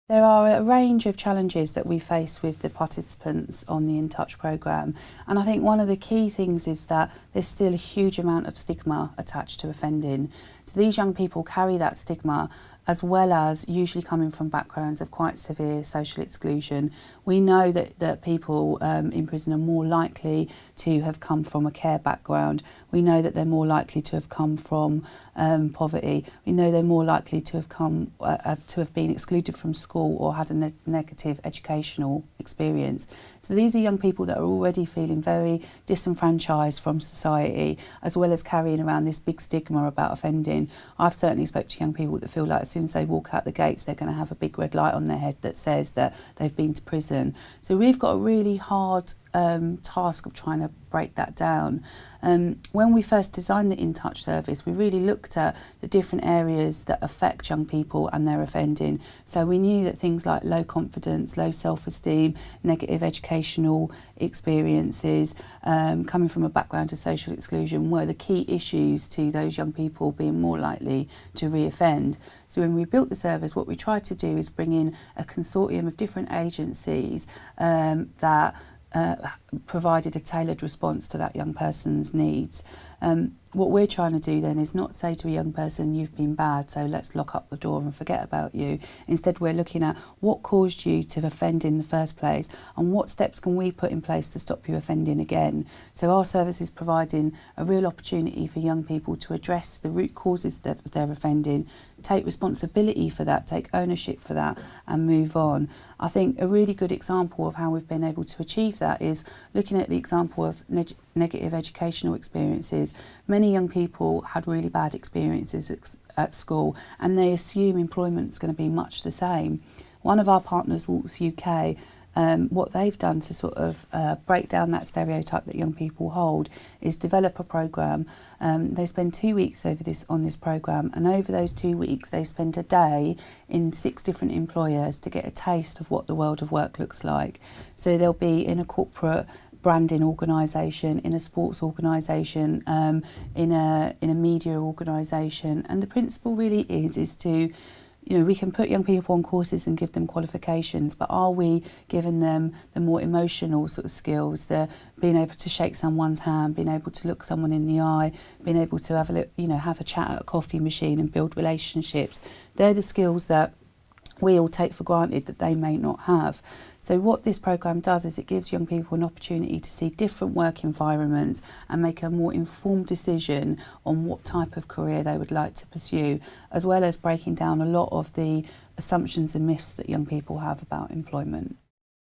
There are a range of challenges that we face with the participants on the In Touch programme, and I think one of the key things is that there's still a huge amount of stigma attached to offending. So these young people carry that stigma, as well as usually coming from backgrounds of quite severe social exclusion. We know that people in prison are more likely to have come from a care background. We know that they're more likely to have come from poverty. We know they're more likely to have been excluded from school or had a negative educational experience. So these are young people that are already feeling very disenfranchised from society, as well as carrying around this big stigma about offending. I've certainly spoken to young people that feel like as soon as they walk out the gates, they're going to have a big red light on their head that says that they've been to prison. So we've got a really hard task of trying to break that down. When we first designed the In Touch service, we really looked at the different areas that affect young people and their offending. So we knew that things like low confidence, low self-esteem, negative educational experiences, coming from a background of social exclusion were the key issues to those young people being more likely to re-offend. So when we built the service, what we tried to do is bring in a consortium of different agencies that provided a tailored response to that young person's needs. What we're trying to do then is not say to a young person, you've been bad, so let's lock up the door and forget about you. Instead, we're looking at what caused you to offend in the first place and what steps can we put in place to stop you offending again. So our service is providing a real opportunity for young people to address the root causes of their offending, take responsibility for that, take ownership for that and move on. I think a really good example of how we've been able to achieve that is looking at the example of negative educational experiences. Many young people had really bad experiences at school and they assume employment's going to be much the same. One of our partners, Walks UK, what they've done to sort of break down that stereotype that young people hold is develop a programme. They spend 2 weeks on this programme, and over those 2 weeks they spend a day in 6 different employers to get a taste of what the world of work looks like. So they'll be in a corporate branding organisation, in a sports organisation, in a media organisation, and the principle really is to, you know, we can put young people on courses and give them qualifications, but are we giving them the more emotional sort of skills, the being able to shake someone's hand, being able to look someone in the eye, being able to have a chat at a coffee machine and build relationships? They're the skills that we all take for granted that they may not have. So what this programme does is it gives young people an opportunity to see different work environments and make a more informed decision on what type of career they would like to pursue, as well as breaking down a lot of the assumptions and myths that young people have about employment.